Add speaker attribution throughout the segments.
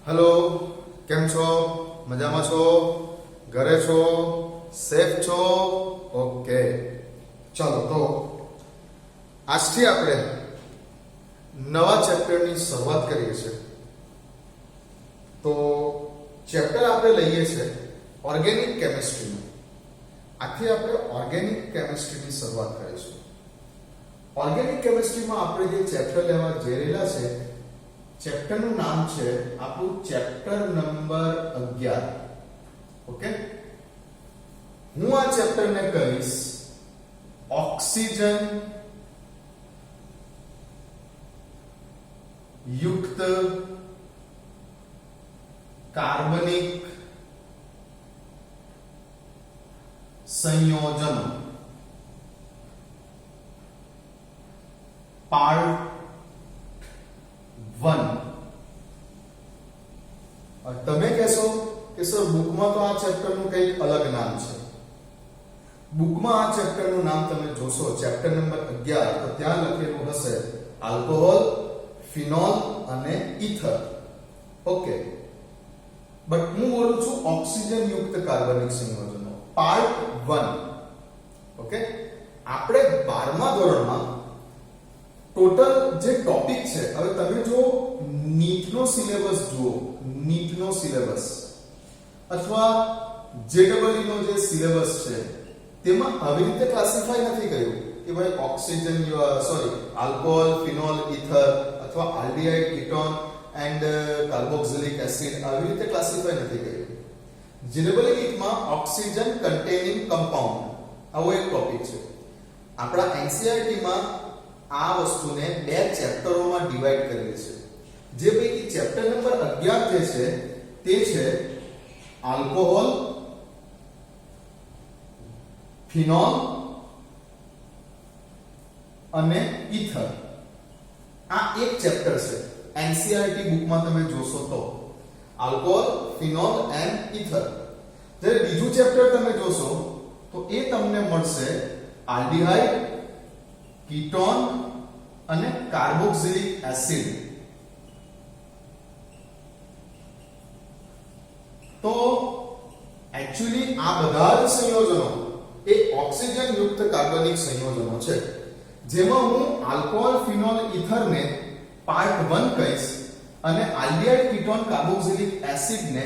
Speaker 1: Hello केम छो मजामा छो घरे छो सेफ छो ओके चलो तो आज थी आपणे नवा चेप्टर ની શરૂઆત કરીએ છીએ તો ચેપ્ટર આપણે લઈએ છે ઓર્ગેનિક કેમિસ્ટ્રી નું આથી આપણે ઓર્ગેનિક કેમિસ્ટ્રી ની શરૂઆત કરીશું ઓર્ગેનિક કેમિસ્ટ્રી માં આપણે જે ચેપ્ટર લેવા જઈ રહ્યા છે ચેપ્ટર નું નામ છે આપણું ચેપ્ટર નંબર 11 ઓકે હું આ ચેપ્ટર ને કહીશ ઓક્સિજન युक्त कार्बनिक संयोजन पार्ट 1 और તમે કહેશો કે સર બુકમાં તો આ ચેપ્ટર નું કંઈક અલગ નામ છે બુકમાં આ ચેપ્ટર નું નામ તમે જોશો ચેપ્ટર નંબર 11 તો ત્યાં લખેલું હશે આલ્કોહોલ फिनॉल અને ઈથર ઓકે બટ હું બોલું છું ઓક્સિજન યુક્ત કાર્બનિક સંયોજનો પાર્ટ 1 ઓકે આપણે 12મા ધોરણમાં ટોટલ જે ટોપિક છે હવે તમે જો નીટનો સિલેબસ જુઓ નીટનો સિલેબસ અથવા જેડબલઈ નો જે સિલેબસ છે તેમાં આવી રીતે ક્લાસિફાઈ નથી કર્યું કે ભાઈ oxygen sorry alcohol phenol ether અથવા aldehyde ketone and carboxylic acid આવી રીતે ક્લાસિફાઈ નથી કર્યું જેડબલઈ નીટમાં ઓક્સિજન કન્ટેનિંગ કમ્પાઉન્ડ આવો એક ટોપિક છે આપણા એનસીઈઆરટી માં આ વસ્તુને બે ચેપ્ટરોમાં ડિવાઇડ કરેલી છે જે પૈકી ચેપ્ટર નંબર 11 જે છે તે છે આલ્કોહોલ ફિનોલ અને ઈથર આ એક ચેપ્ટર છે એનસીઈઆરટી બુકમાં તમે જોશો તો આલ્કોહોલ ફિનોલ એન્ડ ઈથર જ્યારે બીજું ચેપ્ટર તમે જોશો તો એ તમને મળશે આલ્ડીહાઇડ કીટોન અને કાર્બોક્સિલિક એસિડ તો એક્ચ્યુઅલી આ બધા જ સંયોજનો એ ઓક્સિજન યુક્ત કાર્બનિક સંયોજનો છે જેમાં હું આલ્કોહોલ ફિનોલ ઈથર ને પાર્ટ 1 કહીશ અને આલ્ડીહાઇડ કીટોન કાર્બોક્સિલિક એસિડ ને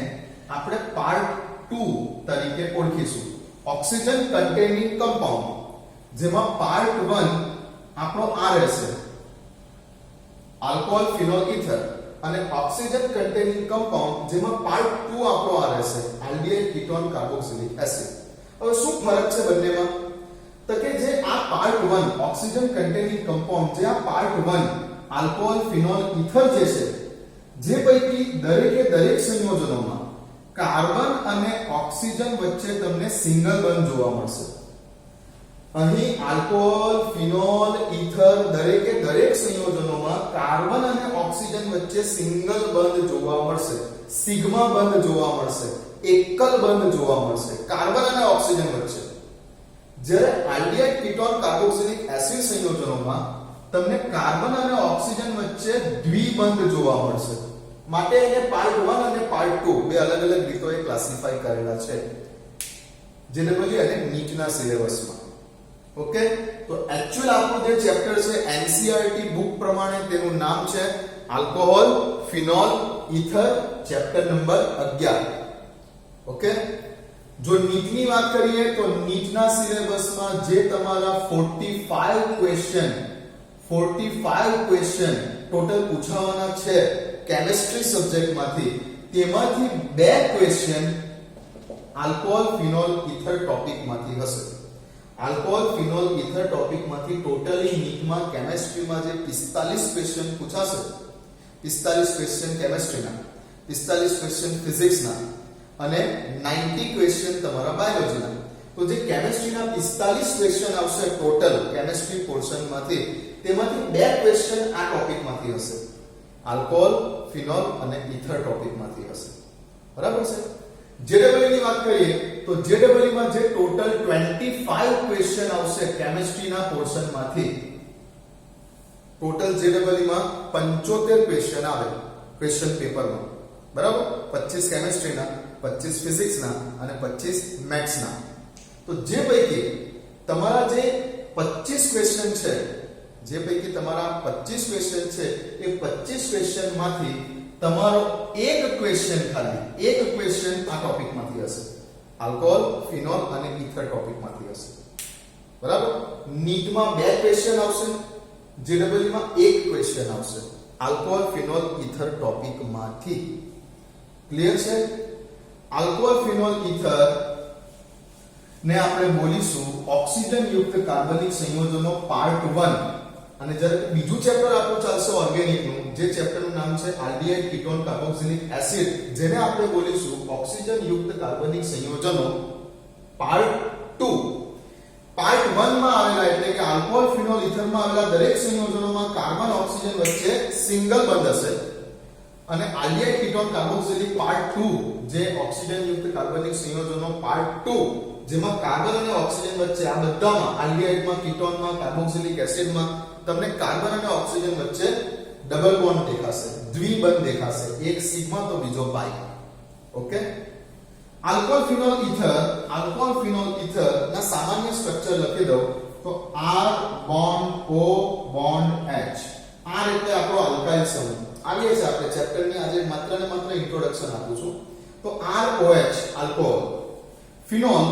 Speaker 1: આપણે પાર્ટ 2 તરીકે ઓળખીશું ઓક્સિજન કન્ટેનિંગ કમ્પાઉન્ડ જેમાં પાર્ટ 1 આપણો આ રહેશે આલ્કોહોલ ફિનોલ ઈથર અને ઓક્સિજન કન્ટેનિંગ કમ્પાઉન્ડ જેમાં પાર્ટ 2 આપણો આ રહેશે આલ્ડીહાઇડ કીટોન કાર્બોક્સિલિક એસિડ હવે શું ફરક છે બંનેમાં તો કે જે આ પાર્ટ 1 ઓક્સિજન કન્ટેનિંગ કમ્પાઉન્ડ જે આ પાર્ટ 1 આલ્કોહોલ ફિનોલ ઈથર જે છે જે પૈકી દરેક સંયોજનોમાં કાર્બન અને ઓક્સિજન વચ્ચે તમને સિંગલ બંધ જોવા મળશે અહીં આલ્કોહોલ ફિનોલ ઈથર દરેક સંયોજનોમાં કાર્બન અને ઓક્સિજન વચ્ચે સિંગલ બંધ જોવા મળશે સિગ્મા બંધ જોવા મળશે એકલ બંધ જોવા મળશે કાર્બન અને ઓક્સિજન વચ્ચે જ્યારે આલ્ડીહાઇડ કીટોન કાર્બોક્સિલિક એસિડ સંયોજનોમાં તમને કાર્બન અને ઓક્સિજન વચ્ચે દ્વિબંધ જોવા મળશે માટે એને પાર્ટ 1 અને પાર્ટ 2 બે અલગ અલગ રીતોએ ક્લાસિફાઈ કરેલા છે જેડબલઈ અને નીટના સિલેબસમાં ઓકે તો એક્ચ્યુઅલ આપણું જે ચેપ્ટર છે એનસીઈઆરટી બુક પ્રમાણે તેનું નામ છે alcohol phenol ether chapter number 11 okay જો નીટની વાત કરીએ તો નીટના સિલેબસમાં જે તમારા 45 ક્વેશ્ચન ટોટલ પૂછાવાના છે કેમિસ્ટ્રી સબ્જેક્ટમાંથી તેમાંથી બે ક્વેશ્ચન આલ્કોહોલ ફિનોલ ઈથર ટોપિકમાંથી હશે આલ્કોહોલ ફિનોલ ઈથર ટોપિકમાંથી ટોટલી નીટમાં કેમિસ્ટ્રીમાં જે 45 ક્વેશ્ચન પૂછાશે 45 ક્વેશ્ચન કેમિસ્ટ્રીના 45 ક્વેશ્ચન ફિઝિક્સના અને 90 ક્વેશ્ચન તમારા બાયોલોજીના તો જે કેમિસ્ટ્રીના 45 ક્વેશ્ચન આવશે ટોટલ કેમિસ્ટ્રી પોર્શનમાંથી તેમાંથી બે ક્વેશ્ચન આ ટોપિકમાંથી હશે આલ્કોહોલ ફિનોલ અને ઈથર ટોપિકમાંથી હશે બરાબર છે જેડબલઈ ની વાત કરીએ તો જેડબલઈ માં જે ટોટલ 25 ક્વેશ્ચન આવશે કેમિસ્ટ્રીના પોર્શનમાંથી ટોટલ જેડબલઈ માં 75 ક્વેશ્ચન આવે ક્વેશ્ચન પેપરમાં બરાબર, 25 કેમિસ્ટ્રીના, 25 ફિઝિક્સના અને 25 મેથ્સના. તો જે પૈકી તમારા જે 25 ક્વેશ્ચન છે, જે પૈકી તમારા 25 ક્વેશ્ચન છે, એ 25 ક્વેશ્ચનમાંથી તમારો એક ક્વેશ્ચન, ખાલી એક ક્વેશ્ચન આ ટોપિકમાંથી હશે. આલ્કોહોલ, ફિનોલ અને ઈથર ટોપિકમાંથી હશે. બરાબર, નીટમાં 2 ક્વેશ્ચન આવશે, જેડબલ્યુ માં 1 ક્વેશ્ચન આવશે આલ્કોહોલ, ફિનોલ, ઈથર ટોપિકમાંથી. ક્લિયર છે? આલ્કોહોલ, ફિનોલ, ઈથર ને આપણે બોલીશું ઓક્સિજન યુક્ત કાર્બનિક સંયોજનો પાર્ટ 1. અને જ્યારે બીજું ચેપ્ટર આપણું ચાલશે ઓર્ગેનિક નું, જે ચેપ્ટરનું નામ છે આલ્ડીહાઇડ, કીટોન, કાર્બોક્સિલિક એસિડ, જેને આપણે બોલીશું ઓક્સિજન યુક્ત કાર્બનિક સંયોજનો પાર્ટ 2. પાર્ટ 1 માં આવેલા એટલે કે આલ્કોહોલ, ફિનોલ, ઈથર માં આવેલા દરેક સંયોજનોમાં કાર્બન ઓક્સિજન વચ્ચે સિંગલ બંધ હશે. અને આલ્ડીહાઇડ, કીટોન, કાર્બોક્સિલિક પાર્ટ 2, જે ઓક્સિજન યુક્ત કાર્બનિક સંયોજનો પાર્ટ 2, જેમાં કાર્બન અને ઓક્સિજન વચ્ચે, આ બધામાં આલ્ડીહાઇડમાં, કીટોનમાં, કાર્બોક્સિલિક એસિડમાં તમને કાર્બન અને ઓક્સિજન વચ્ચે ડબલ બોન્ડ દેખાશે, દ્વિબંધ દેખાશે, એક સિગ્મા તો બીજો પાઈ. ઓકે, આલ્કોહોલ, ફિનોલ, ઈથર ના સામાન્ય સ્ટ્રક્ચર લખી દઉં તો R bond O bond H. R એટલે આપણો આલ્કાઇલ સમૂહ. આવીએ છે આપણે ચેપ્ટરની આજે માત્ર ને માત્ર ઇન્ટ્રોડક્શન આપું છું. તો ROH આલ્કોહોલ, ફિનોલ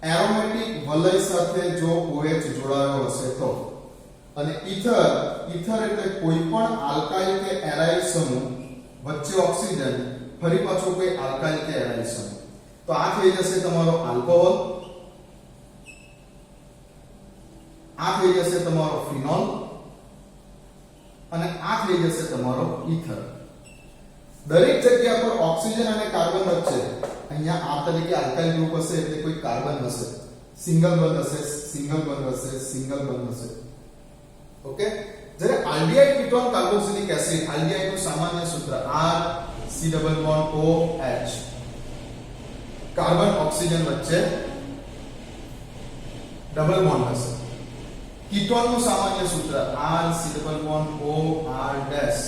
Speaker 1: એરોમેટિક વલય સાથે જો OH જોડાયો હશે તો, અને ઈથર એટલે કોઈ પણ આલ્કાઇલ કે એરાઇલ સમૂહ વચ્ચે ઓક્સિજન, ફરી પાછો કોઈ આલ્કાઇલ કે એરાઇલ સમૂહ. તો આ થઈ જશે તમારો આલ્કોહોલ, આ થઈ જશે તમારો ફિનોલ અને આ થઈ જશે તમારો ઈથર. દરેક જગ્યા પર ઓક્સિજન અને કાર્બન વચ્ચે અહીંયા આ તરીકે આલ્કાઇલ ગ્રુપ હશે એટલે કોઈ કાર્બન હશે, સિંગલ બંધ હશે, સિંગલ બંધ હશે, સિંગલ બંધ હશે. ઓકે, જ્યારે aldehyde, ketone, carboxylic acid, aldehyde નું સામાન્ય સૂત્ર R C double bond O H, કાર્બન ઓક્સિજન વચ્ચે ડબલ બોન્ડ હશે. કીટોન નું સામાન્ય સૂત્ર R C double bond O R dash,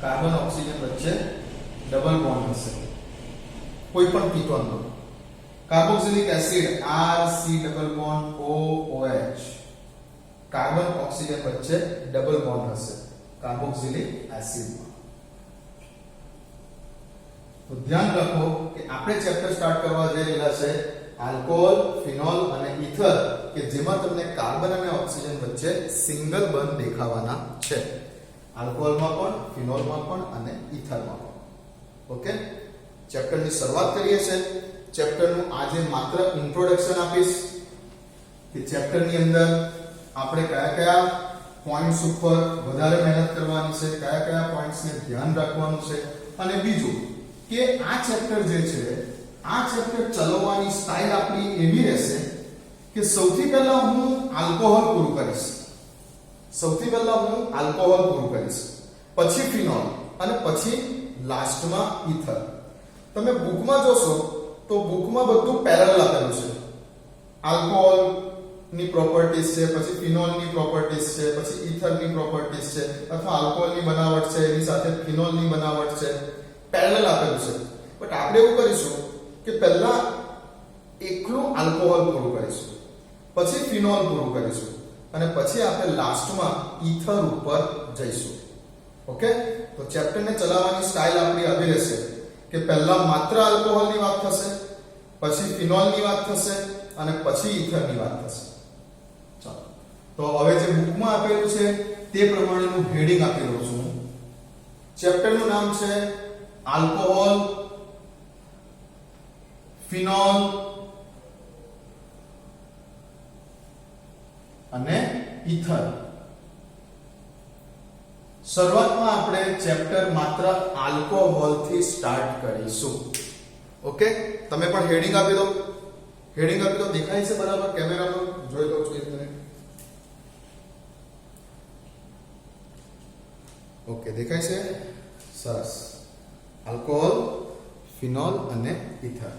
Speaker 1: કાર્બન ઓક્સિજન વચ્ચે ડબલ બોન્ડ હશે કોઈ પણ કીટોન નો. Carboxylic acid R C double bond O OH, કાર્બન ઓક્સિજન વચ્ચે ડબલ બોન્ડ હશે કાર્બોક્સિલિક એસિડમાં. તો ધ્યાન રાખો કે આપણે ચેપ્ટર સ્ટાર્ટ કરવા જઈ રહ્યા છે આલ્કોહોલ, ફિનોલ અને ઈથર, કે જેમાં તમને કાર્બન અને ઓક્સિજન વચ્ચે સિંગલ બંધ દેખાવાના છે. આલ્કોહોલમાં પણ, ફિનોલમાં પણ અને ઈથરમાં પણ. ઓકે, ચેપ્ટરની શરૂઆત કરીએ છીએ. ચેપ્ટરનું આજે માત્ર ઇન્ટ્રોડક્શન આપીશ કે ચેપ્ટરની અંદર આપણે કયા કયા પોઈન્ટ્સ ઉપર વધારે મહેનત કરવાની છે, કયા કયા પોઈન્ટ્સને ધ્યાન રાખવાનું છે, અને બીજું કે આ ચેપ્ટર જે છે, આ ચેપ્ટર ચલાવવાની સ્ટાઇલ આપણી એવી રહેશે કે સૌથી પહેલા હું આલ્કોહોલ પૂરું કરીશ, પછી ફિનોલ અને પછી લાસ્ટમાં ઈથર. તમે બુકમાં જોશો તો બુકમાં બધું પેરેલલ આપેલું છે. આલ્કોહોલ ની પ્રોપર્ટીઝ છે, પછી ફિનોલ ની પ્રોપર્ટીઝ છે, પછી ઈથર ની પ્રોપર્ટીઝ છે, અથવા આલ્કોહોલ ની બનાવટ છે એની સાથે ફિનોલ ની બનાવટ છે, પેરેલલ આપેલું છે. બટ આપણે એવું કરીશું કે પહેલા એકલું આલ્કોહોલ પૂરું કરીશું, પછી ફિનોલ પૂરું કરીશું અને પછી આપણે લાસ્ટમાં ઈથર ઉપર જઈશું. ઓકે, તો ચેપ્ટરને ચલાવવાની સ્ટાઇલ આપણી આવી રહેશે કે પહેલા માત્ર આલ્કોહોલની વાત થશે, પછી ફિનોલની વાત થશે અને પછી ઈથરની વાત થશે. ચાલો, તો હવે જે બુકમાં આપેલું છે તે પ્રમાણેનું હેડિંગ આપી રહ્યો છું. ચેપ્ટરનું નામ છે આલ્કોહોલ, ફિનોલ અને ઈથર. શરૂઆતમાં આપણે ચેપ્ટર માત્ર આલ્કોહોલ થી સ્ટાર્ટ કરીશું. ઓકે, તમે પણ હેડિંગ આપી દો. દેખાય છે બરાબર? કેમેરામાં જોઈ લો છો એક મિનિટ. ઓકે, દેખાય છે? સરસ. આલ્કોહોલ, ફિનોલ અને ઈથર.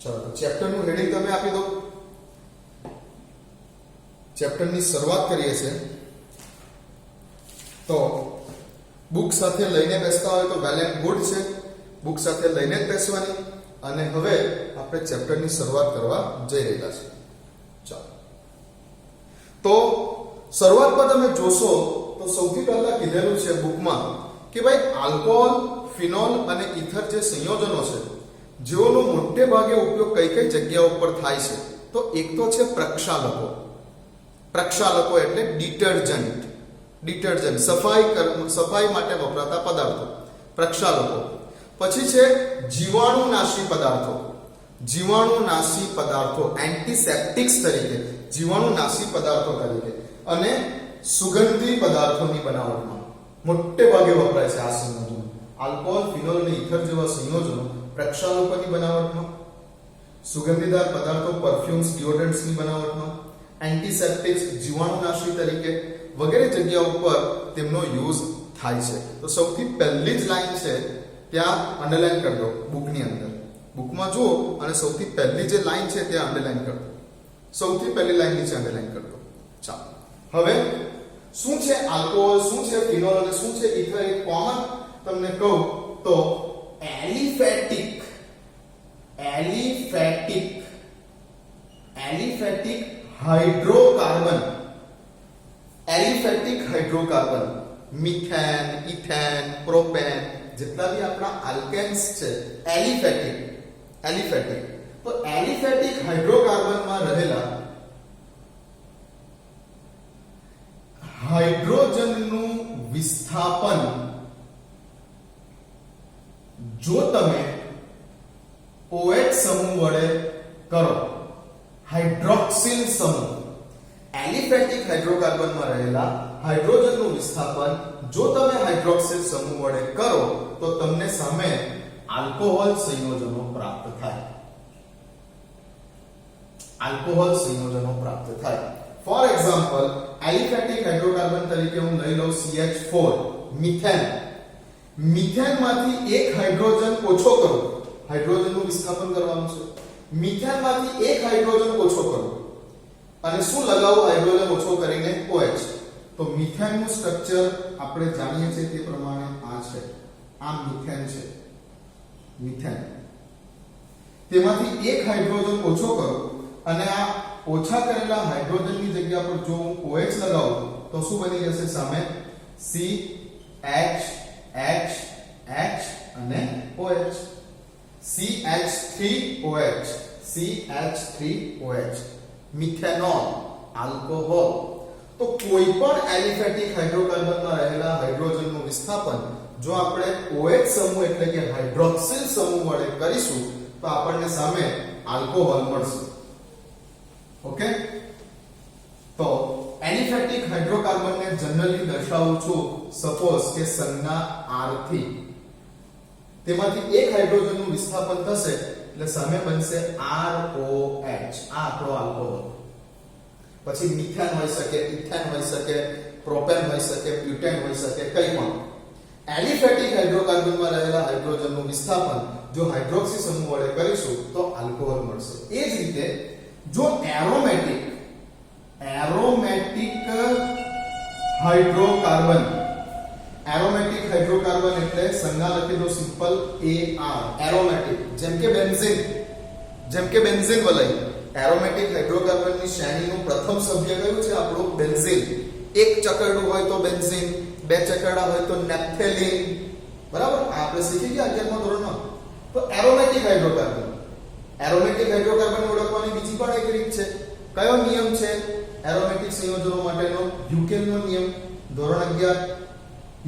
Speaker 1: ચલો, તો ચેપ્ટરનું હેડિંગ તમે આપી દો. ચેપ્ટરની શરૂઆત કરીએ છીએ. તો બુક સાથે લઈને બેસતા હોય તો વેલ એન્ડ ગુડ છે. બુક સાથે લઈને જ બેસવાની. અને હવે આપણે ચેપ્ટરની શરૂઆત કરવા જઈ રહ્યા છીએ. ચાલો, તો શરૂઆતમાં તમે જોશો તો સૌથી પહેલા કીધેલું છે બુકમાં કે ભાઈ આલ્કોહોલ, ફિનોલ અને ઇથર જે સંયોજનો છે જેઓનો મોટે ભાગે ઉપયોગ કઈ કઈ જગ્યાઓ પર થાય છે, તો એક તો છે પ્રક્ષાલકો. પ્રક્ષાલકો એટલે ડિટર્જન્ટ સફાઈ માટે વપરાતા પદાર્થો, પ્રક્ષાલકો. પછી છે જીવાણુનાશી પદાર્થો, એન્ટીસેપ્ટિક્સ તરીકે, જીવાણુનાશી પદાર્થો તરીકે. અને સુગંધી પદાર્થોની બનાવટમાં મોટે ભાગે વપરાય છે આ સંયોજનો. આલ્કોહોલ, ફિનોલ અને ઇથર જેવા સંયોજનો પ્રક્ષાલકોની બનાવટમાં, સુગંધીદાર પદાર્થો, પરફ્યુમ્સ, ડિઓડરન્ટ્સની બનાવટમાં, એન્ટીસેપ્ટિક્સ, જીવાણુનાશી તરીકે વગેરે જગ્યાઓ પર તેમનો યુઝ થાય છે. તો સૌથી પહેલી જ લાઈન છે ત્યાં અંડરલાઈન કરી દો બુકની અંદર. બુકમાં જુઓ અને સૌથી પહેલી જે લાઈન છે ત્યાં અંડરલાઈન કરી દો. સૌથી પહેલી લાઈન નીચે અંડરલાઈન કરી દો. ચાલો, હવે શું છે આલ્કોહોલ, શું છે ફિનોલ અને શું છે ઇથર? એક કોમન તમને કહું તો aliphatic hydrocarbon, methane, ethane, propane, જેટલા બી આપણા આલ્કેન્સ છે એલિફેટિક. તો એલિફેટિક હાઇડ્રોકાર્બનમાં રહેલા હાઇડ્રોજનનું વિસ્થાપન જો તમે OH સમૂહ વડે કરો, હાઇડ્રોક્સિલ સમૂહ, એલિફેટિક હાઇડ્રોકાર્બનમાં રહેલા હાઇડ્રોજનનું વિસ્થાપન જો તમે હાઇડ્રોક્સિલ સમૂહ વડે કરો તો તમને સામે આલ્કોહોલ સંયોજનો પ્રાપ્ત થાય. ફોર એક્ઝામ્પલ, એલિફેટિક હાઇડ્રોકાર્બન તરીકે હું લઈ લઉં CH4, મિથેનમાંથી એક હાઇડ્રોજન ઓછો કરો. હાઇડ્રોજનનું વિસ્થાપન કરવાનું છે. મિથેનમાંથી એક હાઇડ્રોજન ઓછો કરો અને શું લગાવો હાઇડ્રોજન ઓછો કરીને? OH. તો મિથેનનું સ્ટ્રક્ચર આપણે જાણીએ છીએ તે પ્રમાણે આ છે. આ મિથેન છે. તેમાંથી એક હાઇડ્રોજન ઓછો કરો અને આ ઓછા કરેલા હાઇડ્રોજનની જગ્યા પર જો હું OH લગાવું તો શું બની જશે સામે? CH અને OH. CH3OH, methanol, alcohol. તો કોઈ પણ એલિફેટિક હાઇડ્રોકાર્બનમાં રહેલા હાઇડ્રોજનનું વિસ્થાપન જો આપણે OH સમૂહ એટલે કે હાઇડ્રોક્સિલ સમૂહ વડે કરીશું તો આપણને સામે આલ્કોહોલ મળશે. ઓકે, તો એલિફેટિક હાઇડ્રોકાર્બનને જનરલી દર્શાવું છું સપોઝ કે સંજ્ઞા R થી. તેમાંથી એક હાઇડ્રોજનનું વિસ્થાપન થશે એટલે સામે બનશે ROH, આ આપણો આલ્કોહોલ. પછી મિથેન હોઈ શકે, ઇથેન હોઈ શકે, પ્રોપેન હોઈ શકે, બ્યુટેન હોઈ શકે, કંઈ પણ. એલિફેટિક હાઇડ્રોકાર્બનમાં રહેલા હાઇડ્રોજનનું વિસ્થાપન જો હાઇડ્રોક્સી સમૂહ વડે કરીશું તો આલ્કોહોલ મળશે. એ જ રીતે જો એરોમેટિક હાઇડ્રોકાર્બન એટલે સંજ્ઞા લખી દો સિમ્પલ AR, એરોમેટિક. જેમ કે બેન્ઝીન વલય. એરોમેટિક હાઇડ્રોકાર્બનની શ્રેણીનું પ્રથમ સભ્ય કયું છે? આપણું બેન્ઝીન. એક ચકરડું હોય તો બેન્ઝીન, બે ચકરડા હોય તો નેપ્થેલિન. બરાબર, આપણે શીખી ગયા 11મા ધોરણમાં. તો એરોમેટિક હાઇડ્રોકાર્બન ઓળખવાની બીજી પણ એક રીત છે. કયો નિયમ છે એરોમેટિક સંયોજનો માટેનો? યુકેલનો નિયમ. ધોરણ 11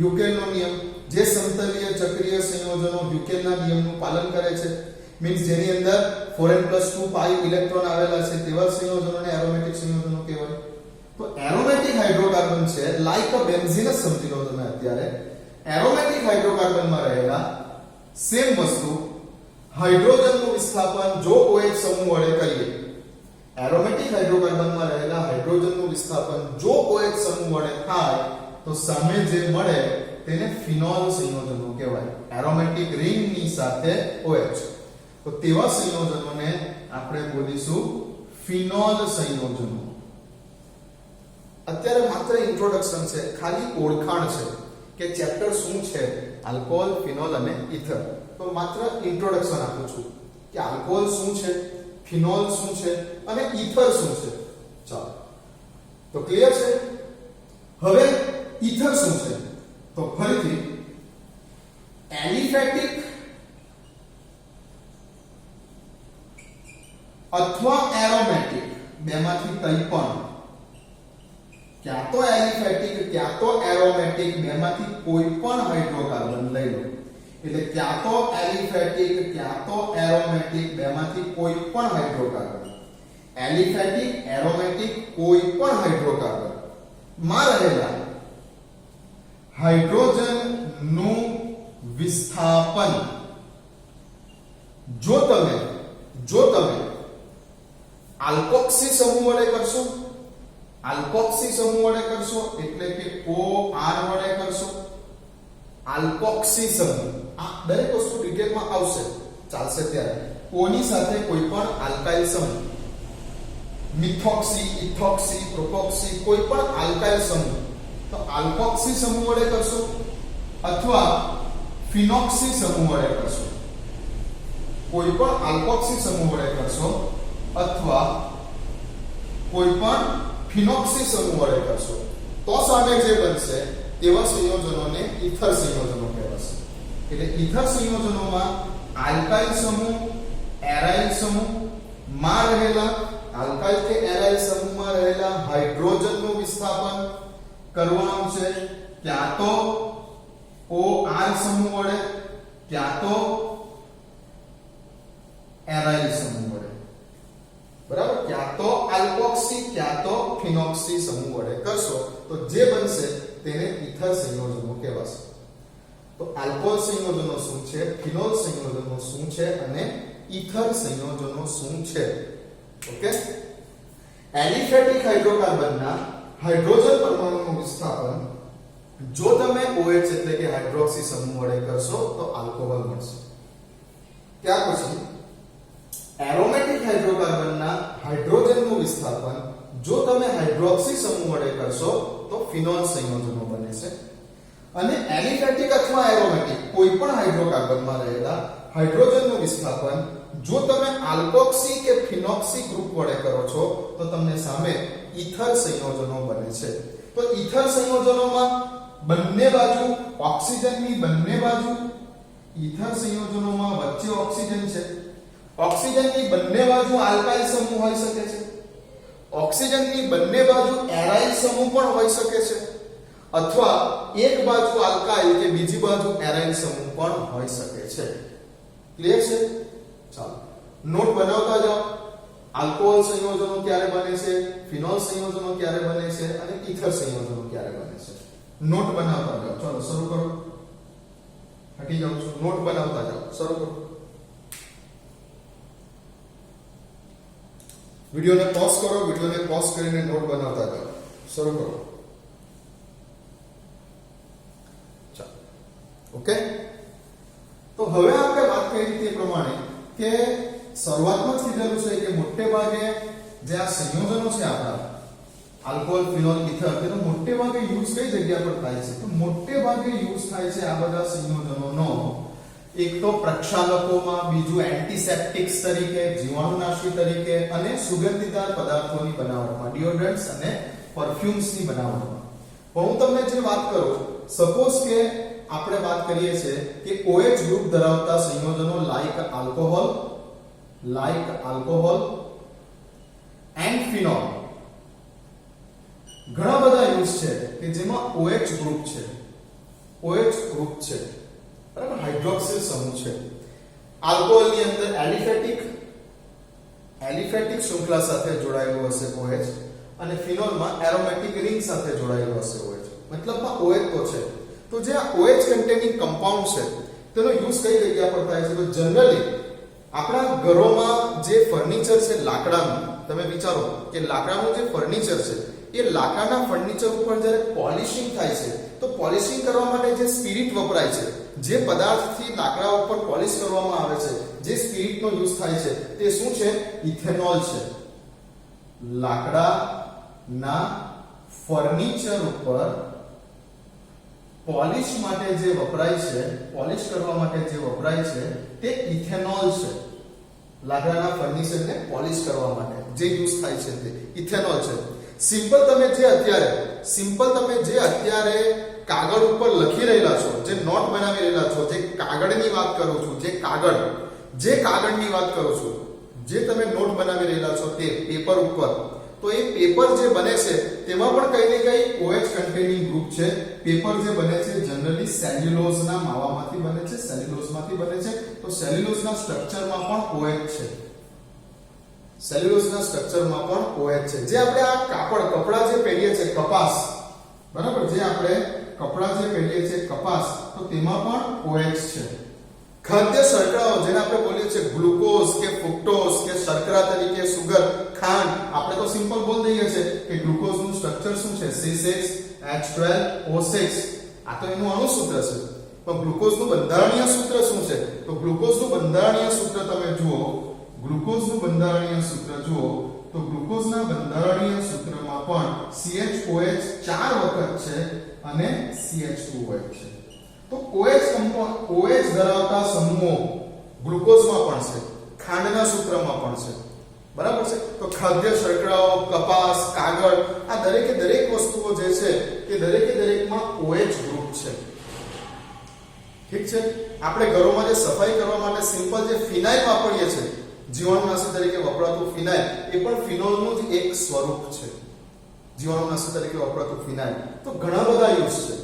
Speaker 1: યુકેલનો નિયમ. જે સમતલીય ચક્રીય સંયોજનો યુકેલના નિયમનું પાલન કરે છે, મીન્સ જેની અંદર 4n+2 પાઈ ઇલેક્ટ્રોન આવેલા છે તેવા સંયોજનોને એરોમેટિક સંયોજનો કહેવાય. તો એરોમેટિક હાઇડ્રોકાર્બન છે લાઈક અ બેન્ઝીન જ સમજી લો તમે અત્યારે. એરોમેટિક હાઇડ્રોકાર્બનમાં રહેલા સેમ વસ્તુ હાઇડ્રોજનનું વિસ્થાપન જો OH સમૂહ વડે કરીએ, એરોમેટિક હાઇડ્રોકાર્બનમાં રહેલા હાઇડ્રોજનનું વિસ્થાપન જો OH સમૂહ વડે થાય તો સામે જે મળે તેને ફિનોલ સંયોજનો કહેવાય. એરોમેટિક રિંગની સાથે OH. તો તેવા સંયોજનોને આપણે બોલીશું ફિનોલ સંયોજનો. અત્યારે માત્ર ઇન્ટ્રોડક્શન છે, ખાલી ઓળખાણ છે કે ચેપ્ટર શું છે આલ્કોહોલ, ફિનોલ અને ઇથર. તો માત્ર ઇન્ટ્રોડક્શન આપું છું કે આલ્કોહોલ શું છે, ફિનોલ શું છે અને ઇથર શું છે. ચાલો, તો ક્લિયર છે. હવે ઇથર શું છે? તો ફરીથી એલિફેટિક અથવા એરોમેટિક બેમાંથી કંઈ પણ, ક્યાં તો એલિફેટિક ક્યાં તો એરોમેટિક બેમાંથી કોઈ પણ હાઇડ્રોકાર્બન લઈ લો. એટલે ક્યાં તો એલિફેટિક ક્યાં તો એરોમેટિક બેમાંથી કોઈ પણ હાઇડ્રોકાર્બન, એલિફેટિક એરોમેટિક કોઈ પણ હાઇડ્રોકાર્બન માં રહેલા હાઇડ્રોજન નું વિસ્થાપન જો તમે આલ્કોક્સી સમૂહ વડે કરશો, આલ્કોક્સી સમૂહ વડે કરશો એટલે કે OR વડે કરશો, આલ્કોક્સી સમૂહ, આ દરેક વસ્તુ ડિટેલમાં આવશે, ચાલશે ત્યારે. O ની સાથે કોઈ પણ આલ્કાઇલ સમૂહ, મિથોક્સી, ઇથોક્સી, પ્રોપોક્સી, કોઈ પણ આલ્કાઇલ સમૂહ, તો આલ્કોક્સી સમૂહ વડે કરશો અથવા ફિનોક્સી સમૂહ વડે કરશો. કોઈ પણ આલ્કોક્સી સમૂહ વડે કરશો અથવા કોઈ પણ ફિનોક્સી સમૂહ વડે કરશો તો સામે જે બનશે તેવા સંયોજનોને ઇથર સંયોજનો કહેવાશે. એટલે ઇથર સંયોજનોમાં આલ્કાઇલ સમૂહ, એરાઇલ સમૂહ માં રહેલા, આલ્કાઇલ કે એરાઇલ સમૂહમાં રહેલા હાઇડ્રોજનનું વિસ્થાપન કરવાનું છે ક્યાં તો OR સમૂહ વડે ક્યાં તો એરાઇલ સમૂહ વડે. બરાબર, ક્યાં તો આલ્કોક્સી ક્યાં તો ફિનોક્સી સમૂહ વડે કરશો તો જે બનશે તેને ઇથર સંયોજનો કહેવાશે. તો આલ્કોહોલ સંયોજનો શું છે, ફિનોલ સંયોજનો શું છે અને ઇથર સંયોજનો શું છે. ઓકે, એલિફેટિક હાઇડ્રોકાર્બનના હાઇડ્રોજન પરમાણુનું વિસ્થાપન જો તમે OH એટલે કે હાઇડ્રોક્સી સમૂહ વડે કરશો તો આલ્કોહોલ મળશે. ત્યાર પછી એરોમેટિક હાઇડ્રોકાર્બનના હાઇડ્રોજનનું વિસ્થાપન જો તમે હાઇડ્રોક્સી સમૂહ વડે કરશો તો ફિનોલ સંયોજનો બને છે. અને એલિફેટિક અથવા એરોમેટિક કોઈ પણ હાઇડ્રોકાર્બનમાં રહેલા હાઇડ્રોજનનું વિસ્થાપન જો તમે આલ્કોક્સી કે ફિનોક્સી ગ્રુપ વડે કરો છો તો તમને સામે ઇથર સંયોજનો બને છે. તો ઇથર સંયોજનોમાં બંને બાજુ ઓક્સિજનની બંને બાજુ, ઇથર સંયોજનોમાં વચ્ચે ઓક્સિજન છે, ઓક્સિજનની બંને બાજુ આલ્કાઇલ સમૂહ હોઈ શકે છે, ઓક્સિજનની બંને બાજુ એરાઇલ સમૂહ પણ હોઈ શકે છે અથવા એક બાજુ આલ્કાઇલ કે બીજી બાજુ એરાઇલ સમૂહ પણ હોઈ શકે છે. ક્લિયર છે? ચાલો, નોટ બનાવતા જાઓ. આલ્કોહોલ સંયોજનો ક્યારે બને છે, ફિનોલ સંયોજનો ક્યારે બને છે અને ઇથર સંયોજનો ક્યારે બને છે. નોટ બનાવતા જાઓ. ચાલો શરૂ કરો. હટી જાઉં છું. નોટ બનાવતા જાઓ. શરૂ કરો. વિડિયોને પોઝ કરો. વિડિયોને પોઝ કરીને નોટ બનાવતા જાઓ. શરૂ કરો. ચાલો, ઓકે. તો હવે આપણે વાત કરી તે પ્રમાણે કે શરૂઆતમાં જ કીધેલું છે કે મોટે ભાગે જે આ સંયોજનો છે આપણા આલ્કોહોલ, ફિનોલ, ઇથર તેનો મોટે ભાગે યુઝ કઈ જગ્યા પર થાય છે? તો મોટે ભાગે યુઝ થાય છે આ બધા સંયોજનોનો એક તો પ્રક્ષાલકોમાં, બીજું એન્ટિસેપ્ટિક્સ તરીકે, જીવાણુનાશી તરીકે અને સુગંધીદાર પદાર્થોની બનાવટમાં, ડિઓડ્રન્ટ્સ અને પરફ્યુમ્સની બનાવટમાં. પણ હું તમને જે વાત કરું, સપોઝ કે આપણે વાત કરીએ છીએ કે OH ગ્રુપ ધરાવતા સંયોજનો લાઈક આલ્કોહોલ એન્ડ ફિનોલ ઘણા બધા યુઝ છે કે જેમાં OH ગ્રુપ છે, બરાબર, હાઇડ્રોક્સિલ સમૂહ છે. આલ્કોહોલ ની અંદર એલિફેટિક શૃંખલા સાથે જોડાયેલું હશે OH અને ફિનોલમાં એરોમેટિક રિંગ સાથે જોડાયેલું હશે OH. મતલબમાં OH તો છે. તો જે આ OH કન્ટેનિંગ કમ્પાઉન્ડ છે તેનો યુઝ કઈ જગ્યા પર થાય છે? તો જનરલી આપણા ઘરોમાં જે ફર્નિચર છે લાકડાનું, તમે વિચારો કે લાકડાનું જે ફર્નિચર છે એ લાકડાના ફર્નિચર ઉપર જ્યારે પોલિશિંગ થાય છે તો પોલિશિંગ કરવા માટે જે સ્પિરિટ વપરાય છે, જે પદાર્થથી લાકડા ઉપર પોલિશ કરવામાં આવે છે, જે સ્પિરિટનો યુઝ થાય છે તે શું છે? ઇથેનોલ છે. લાકડાના ફર્નિચર ઉપર પોલિશ માટે જે વપરાય છે, પોલિશ કરવા માટે જે વપરાય છે તે ઇથેનોલ છે. લાકડાના ફર્નિચરને પોલિશ કરવા માટે જે યુઝ થાય છે તે ઇથેનોલ છે. સિમ્પલ તમે જે અત્યારે કાગળ ઉપર લખી રહેલા છો, જે નોટ બનાવી રહેલા છો, જે કાગળની વાત કરું છું, જે કાગળની વાત કરું છું, જે તમે નોટ બનાવી રહેલા છો તે પેપર ઉપર, તો એ પેપર જે બને છે તેમાં પણ કઈ ને કઈ OH કન્ટેનિંગ ગ્રુપ છે. પેપર જે બને છે જનરલી સેલ્યુલોઝના માવામાંથી બને છે, સેલ્યુલોઝમાંથી બને છે. તો સેલ્યુલોઝના સ્ટ્રક્ચરમાં પણ OH છે. સેલ્યુલોઝના સ્ટ્રક્ચરમાં પણ OH છે. જે આપણે આ કપડા જે પહેરીએ છે કપાસ, બરાબર, જે આપણે કપડા જે પહેરીએ છે કપાસ, તો તેમાં પણ OH છે. ખાદ્ય શર્કરાઓ જેને આપણે બોલીએ છીએ ગ્લુકોઝ કે ફ્રુક્ટોઝ કે શર્કરા તરીકે સુગર, ખાંડ, આપણે તો સિમ્પલ બોલ દઈએ છે કે ગ્લુકોઝનું સ્ટ્રક્ચર શું છે, C6H12O6. આ તો એનું અણુસૂત્ર છે. પણ ગ્લુકોઝનું બંધારણીય સૂત્ર શું છે? તો ગ્લુકોઝનું બંધારણીય સૂત્ર તમે જુઓ, ગ્લુકોઝનું બંધારણીય સૂત્ર જુઓ તો ગ્લુકોઝના બંધારણીય સૂત્રમાં પણ CHOH 4 વખત છે અને CH2OH છે. તો OH ધરાવતા સમૂહો ગ્લુકોઝમાં પણ છે, ખાંડના સૂત્રમાં પણ છે, બરાબર છે. તો ખાદ્ય શર્કરાઓ, કપાસ, કાગળ, આ દરેકે દરેક વસ્તુઓ જે છે તે દરેકે દરેકમાં OH ગ્રુપ છે. ઠીક છે. આપણે ઘરોમાં જે સફાઈ કરવા માટે સિમ્પલ જે ફિનાઇલ વાપરીએ છીએ, જીવાણુનાશક તરીકે વપરાતું ફિનાઇલ, એ પણ ફિનોલનું જ એક સ્વરૂપ છે. જીવાણુનાશક તરીકે વપરાતું ફિનાઇલ. તો ઘણા બધા યુઝ છે.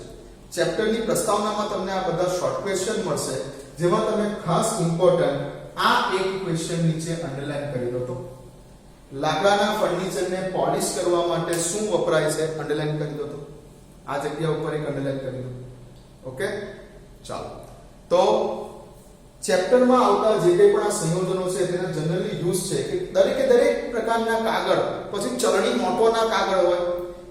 Speaker 1: ચેપ્ટરની પ્રસ્તાવનામાં તમને આ બધા શોર્ટ ક્વેશ્ચન મળશે, જેમાં તમે ખાસ ઇમ્પોર્ટન્ટ આ એક ક્વેશ્ચન નીચે અંડરલાઈન કરી દો. તો લાકડાના ફર્નિચરને પોલિશ કરવા માટે શું વપરાય છે, અંડરલાઈન કરી દો. તો આ જગ્યા ઉપર એક અંડરલાઈન કરી દો. ઓકે, ચાલો. તો ચેપ્ટરમાં આવતા જે કંઈ પણ આ સંયોજનો છે તેના જનરલી યુઝ છે કે દરેકે દરેક પ્રકારના કાગળ, પછી ચલણી નોટોના કાગળ હોય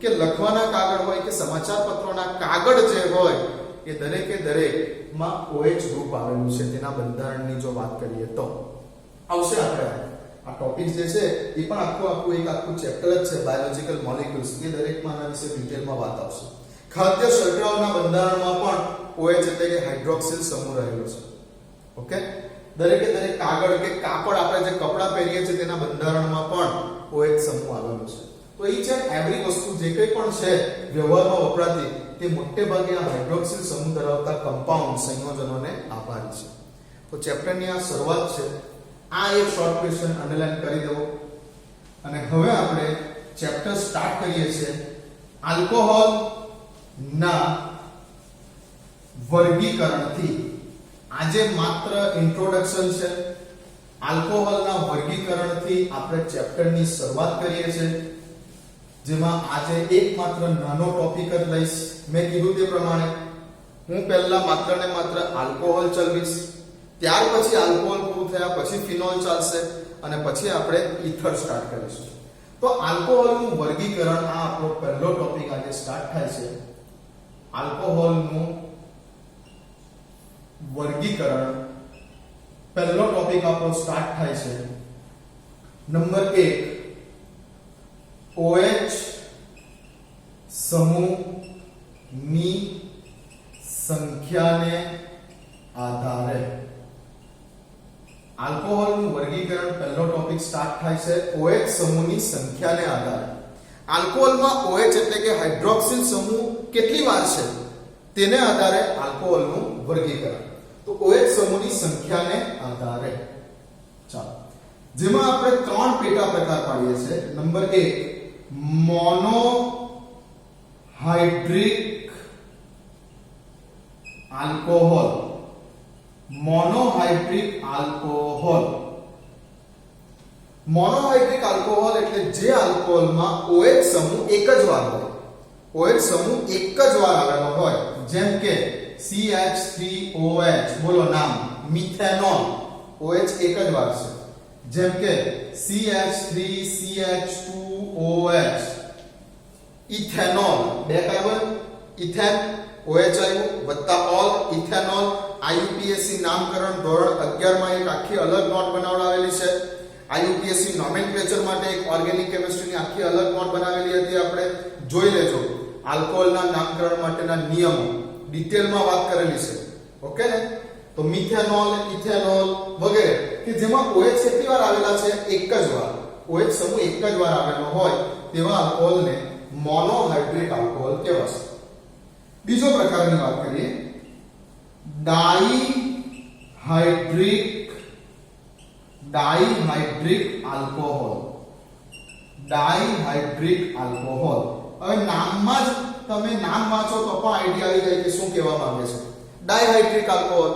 Speaker 1: કે લખવાના કાગળ હોય કે સમાચાર પત્રોના કાગળ જે હોય એ દરેકે દરેકમાં OH ગ્રુપ આવેલું છે. તેના બંધારણની જો વાત કરીએ તો આવશે. આપણે આ ટોપિક જે છે એ પણ આખું ચેપ્ટર જ છે, બાયોલોજિકલ મોલેક્યુલ્સ. એ દરેકમાં આના વિશે ડિટેલમાં વાત આવશે. ખાદ્ય શર્કરાઓના બંધારણમાં પણ OH એટલે કે હાઇડ્રોક્સિલ સમૂહ રહેલો છે. ઓકે, દરેકે દરેક કાગળ કે કાપડ, આપણે જે કપડાં પહેરીએ છીએ તેના બંધારણમાં પણ OH સમૂહ આવેલો છે. તો ઈચ એન્ડ એવરી વસ્તુ જે કંઈ પણ છે વ્યવહારમાં વપરાતી, તે મોટે ભાગે આ હાઇડ્રોક્સિલ સમૂહ ધરાવતા કમ્પાઉન્ડ સંયોજનોને આભારી છે. તો ચેપ્ટરની આ શરૂઆત છે. આ એક શોર્ટ ક્વેશ્ચન અંડરલાઈન કરી દો. અને હવે આપણે ચેપ્ટર સ્ટાર્ટ કરીએ છીએ આલ્કોહોલ ના વર્ગીકરણથી. આજે માત્ર ઇન્ટ્રોડક્શન છે. આલ્કોહોલના વર્ગીકરણથી આપણે ચેપ્ટરની શરૂઆત કરીએ છીએ, જેમાં આજે એક માત્ર નાનો ટોપિક જ લઈશ. મેં કીધું તે પ્રમાણે હું પહેલા માત્ર ને માત્ર આલ્કોહોલ ચલાવીશ, ત્યાર પછી આલ્કોહોલ પૂરું થયા પછી ફિનોલ ચાલશે અને પછી આપણે ઇથર સ્ટાર્ટ કરીશું. તો આલ્કોહોલનું વર્ગીકરણ, આ આપણો પહેલો ટોપિક આજે સ્ટાર્ટ થાય છે. આલ્કોહોલનું વર્ગીકરણ પહેલો ટોપિક આપણો સ્ટાર્ટ થાય છે. નંબર 1, OH સમૂહની સંખ્યાને આધારે. આલ્કોહોલનું વર્ગીકરણ પહેલો ટોપિક સ્ટાર્ટ થાય છે OH સમૂહની સંખ્યાને આધારે. આલ્કોહોલમાં OH એટલે કે હાઇડ્રોક્સિલ સમૂહ કેટલી વાર છે તેને આધારે આલ્કોહોલનું વર્ગીકરણ. તો OH સમૂહની સંખ્યાને આધારે. ચાલો, જેમાં આપણે 3 પેટા પ્રકાર પાડીએ છીએ. Number 1, monohydric alcohol. Monohydric alcohol. Monohydric alcohol એટલે જે આલ્કોહોલમાં OH સમૂહ એક જ વાર હોય. OH સમૂહ એક જ વાર આવેલો હોય. જેમ કે CH3OH, બોલો નામ, મિથેનોલ, OH એક જ વાર છે. જેમ કે CH3CH2OH, ઇથેનોલ, બે કાર્બન, ઇથેન, OH આવ્યું વત્તા ઓલ, ઇથેનોલ. IUPAC નામકરણ ધોરણ 11 માં એક આખી અલગ નોટ બનાવડાવેલી છે. IUPAC નોમેનક્લેચર માટે એક ઓર્ગેનિક કેમિસ્ટ્રીની આખી અલગ નોટ બનાવેલી હતી, આપણે જોઈ લેજો. આલ્કોહોલના નામકરણ માટેના નિયમો, ડિટેલમાં વાત કરેલી છે. ઓકે ને? તો મિથેનોલ, ઇથેનોલ વગેરે કે જેમાં OH કેટલી વાર આવેલા છે? એક જ વાર. OH સમૂહ એક જ વાર આવેલો હોય તેવા આલ્કોહોલને મોનોહાઇડ્રિક આલ્કોહોલ કહેવાશે. બીજો પ્રકારની વાત કરીએ, ડાઈહાઇડ્રિક આલ્કોહોલ. ડાઈહાઇડ્રિક આલ્કોહોલ. હવે નામમાં જ તમે નામ વાંચો તો પણ આઈડિયા આવી જાય કે શું કહેવા માંગે છે. ડાઈહાઇડ્રિક આલ્કોહોલ.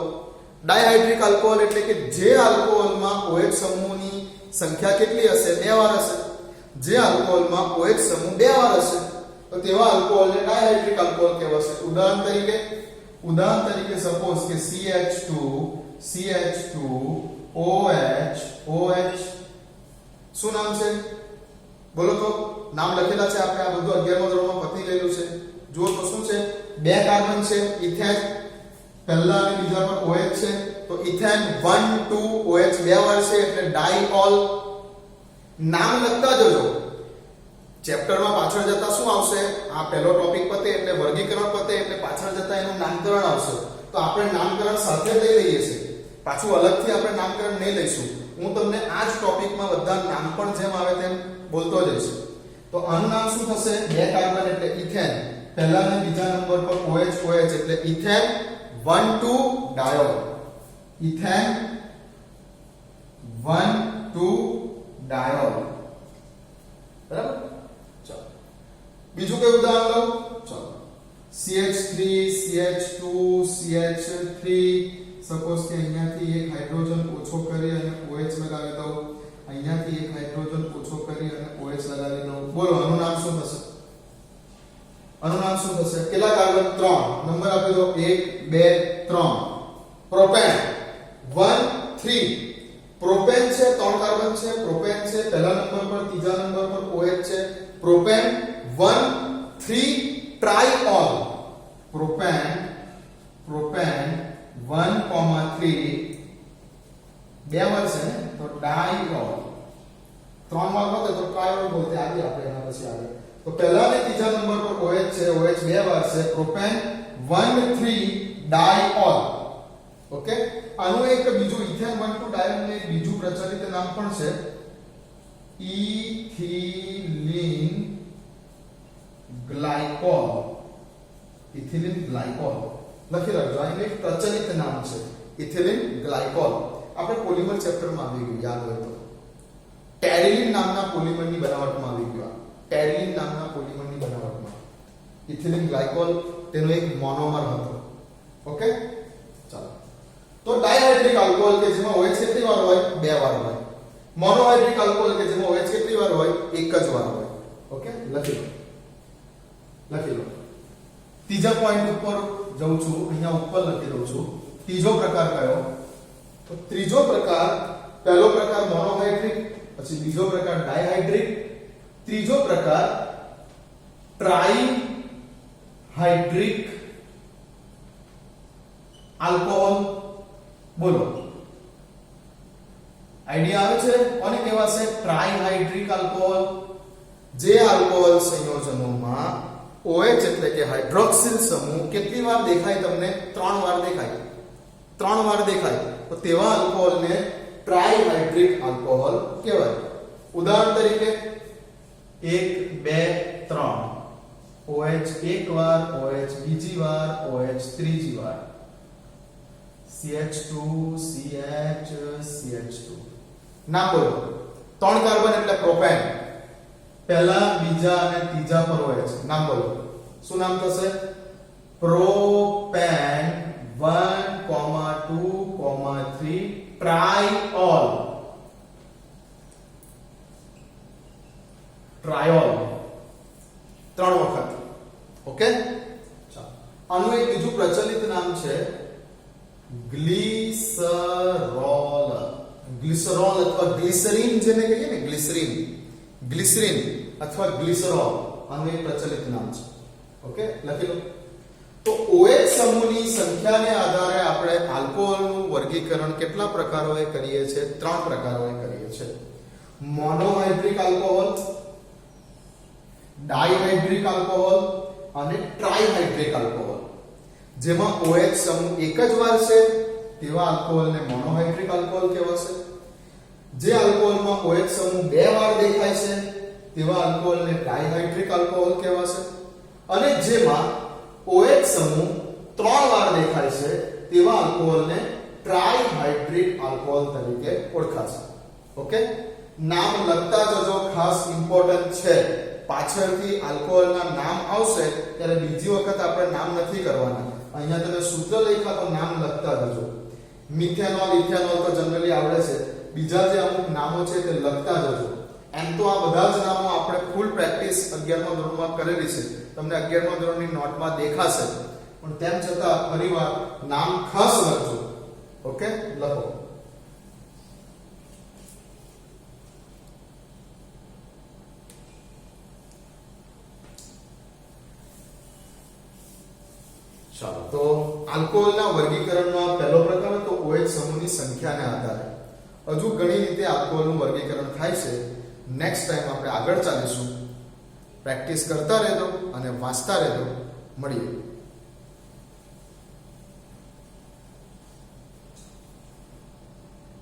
Speaker 1: ડાઈહાઇડ્રિક આલ્કોહોલ એટલે કે જે આલ્કોહોલમાં OH સમૂહની સંખ્યા કેટલી હશે? 2 વાર હશે. જે આલ્કોહોલમાં OH સમૂહ 2 વાર હશે તો તેવા આલ્કોહોલને ડાઈહાઇડ્રિક આલ્કોહોલ કહેવાશે. ઉદાહરણ તરીકે સપોઝ કે CH2OH. શું નામ છે? બોલો તો. નામ લખેલા છે આપણે. આ બધું 11મા ધોરણમાં પતી ગયેલું છે. જુઓ તો શું છે? 2 કાર્બન છે, ઇથેન પહેલા અને બીજા પર OH છે તો ઇથેન 1 2 OH 2 વાર છે એટલે ડાઈઓલ. નામ લખતા જજો. ચેપ્ટરમાં પાછળ જતા શું આવશે? આ પહેલો ટોપિક પતે એટલે વર્ગીકરણ પતે એટલે પાછળ જતા એનું નામકરણ આવશે. તો આપણે નામકરણ સાથે લઈ લઈએ છીએ. પાછું અલગથી આપણે નામકરણ નહીં લઈશું. હું તમને આ જ ટોપિકમાં બધા નામ પણ જેમ આવે તેમ બોલતો જઈશ. તો આનું નામ શું થશે? 2 કાર્બન એટલે ઇથેન. પહેલા અને બીજા નંબર પર OH એટલે ઇથેન 1 2 ડાયોલ. Ethane 1 2 diol. બરાબર? ચાલો બીજું કયું ઉદાહરણ લો? ચાલો CH3 CH2 CH3. સપોઝ કે અહીંયાથી એક હાઇડ્રોજન ઓછો કરી અને OH લગાવી દઉં. અહીંયાથી એક હાઇડ્રોજન ઓછો કરી અને OH લગાવી દઉં. બોલો આનું નામ શું થશે? આનું નામ શું થશે? કેટલા કાર્બન? 3. નંબર આપી દો 1 2 3. પ્રોપેન 1 3. પ્રોપેન છે 3 કાર્બન છે. પ્રોપેન છે પહેલા નંબર પર, ત્રીજા નંબર પર OH છે. પ્રોપેન 1 3 ટ્રાઈઓલ. પ્રોપેન 1 3 2 વાર છે ને તો ડાઈઓલ. 3 વાર હોતે તો ટ્રાઈઓલ બોલતે. આગે આપણે એના પછી આગળ. તો પહેલા અને ત્રીજા નંબર પર OH છે. OH 2 વાર છે. પ્રોપેન 1 3 ડાઈઓલ. ઓકે? આનું એક બીજું ઇથેન 1 2 ડાયોલ ને બીજું પ્રચલિત નામ પણ છે ઇથિલિન ગ્લાયકોલ. ઇથિલિન ગ્લાયકોલ લખી રાખજો. આ એક પ્રચલિત નામ છે ઇથિલિન ગ્લાયકોલ. આપણે પોલિમર ચેપ્ટરમાં આવી ગયું યાદ હોય તો. ટેરિલિન નામના પોલિમરની બનાવટમાં આવી ગયું. ટેરિલિન નામના પોલિમરની બનાવટમાં ઇથિલિન ગ્લાયકોલ તેનો એક મોનોમર હતો. ઓકે? ચાલો. તો ડાઈહાઇડ્રિક આલ્કોહોલ કે જેમાં OH કેટલી વાર હોય? 2 વાર હોય. મોનોહાઇડ્રિક આલ્કોહોલ કે જેમાં OH કેટલી વાર હોય? એક જ વાર હોય. ઓકે? લખી લો. ત્રીજા પોઈન્ટ ઉપર જઉં છું. અહીંયા ઉપર લખી દઉં છું. ત્રીજો પ્રકાર કયો? તો ત્રીજો પ્રકાર, પહેલો પ્રકાર મોનોહાઇડ્રિક, પછી બીજો પ્રકાર ડાઈહાઇડ્રિક, ત્રીજો પ્રકાર ટ્રાઈહાઇડ્રિક આલ્કોહોલ. બોલો આઈડિયા આવે છે? કોને કહેવાશે? ટ્રાઈહાઇડ્રિક આલ્કોહોલ. જે આલ્કોહોલ સંયોજનોમાં OH એટલે કે હાઇડ્રોક્સિલ સમૂહ કેટલી વાર દેખાય તમને? 3 વાર દેખાય. 3 વાર દેખાય તો તેવા આલ્કોહોલને ટ્રાઈહાઇડ્રિક આલ્કોહોલ કહેવાય. ઉદાહરણ તરીકે 1 2 3. OH એક વાર, OH બીજી વાર, OH ત્રીજી વાર. CH2 CH2. નામ બોલો. 3 કાર્બન એટલે પ્રોપેન. પહેલા બીજા અને ત્રીજા પર OH. નામ બોલો. શું નામ થશે? પ્રોપેન 1 2 3 ટ્રાઈઓલ. ટ્રાયોલ 3 વખત. ઓકે? ચાલો. આનું એક બીજું પ્રચલિત નામ છે ગ્લિસરોલ. ગ્લિસરોલ અથવા ગ્લિસરીન જેને કહીએ ને, ગ્લિસરીન અથવા ગ્લિસરોલ. આનું એક પ્રચલિત નામ છે. ઓકે? લખી લો. તો OH સમૂહની સંખ્યાને આધારે આપણે આલ્કોહોલનું વર્ગીકરણ કેટલા પ્રકારોએ કરીએ છીએ? 3 પ્રકારોએ કરીએ છીએ. મોનોહાઇડ્રિક આલ્કોહોલ, ડાઈહાઇડ્રિક આલ્કોહોલ અને ટ્રાઈહાઇડ્રિક આલ્કોહોલ. જેમાં OH સમૂહ એક જ વાર છે તેવા આલ્કોહોલને મોનોહાઇડ્રિક આલ્કોહોલ કહેવાશે. જે આલ્કોહોલમાં OH સમૂહ બે વાર દેખાય છે તેવા આલ્કોહોલને ડાયહાઇડ્રિક આલ્કોહોલ કહેવાશે. અને જેમાં OH સમૂહ ત્રણ વાર દેખાય છે તેવા આલ્કોહોલને ટ્રાઇહાઇડ્રિક આલ્કોહોલ તરીકે ઓળખાશે. ઓકે, નામ લખતા જજો, ખાસ ઇમ્પોર્ટન્ટ છે. પાછળથી આલ્કોહોલના નામ આવશે ત્યારે બીજી વખત આપણે નામ નથી કરવાના. અહીંયા તમે સૂત્ર લખ્યા તો નામ લખતા જજો. મિથેનોલ, ઇથેનોલ તો જનરલી આવડે છે, બીજા જે અમુક નામો છે તે લખતા જજો. એમ તો આ બધા જ નામો આપણે ફૂલ પ્રેક્ટિસ 11મા ધોરણમાં કરેલી છે, તમને 11મા ધોરણની નોટમાં દેખાશે, પણ તેમ છતાં ફરીવાર નામ ખાસ લખજો. ઓકે, લખો. ચાલો, તો આલ્કોહોલના વર્ગીકરણનો પહેલો પ્રકાર તો OH સમૂહની સંખ્યાને આધારે. હજુ ઘણી રીતે આલ્કોહોલનું વર્ગીકરણ થાય છે. નેક્સ્ટ ટાઈમ આપણે આગળ ચાલીશું. પ્રેક્ટિસ કરતા રહેજો અને વાંચતા રહેજો. મળીએ.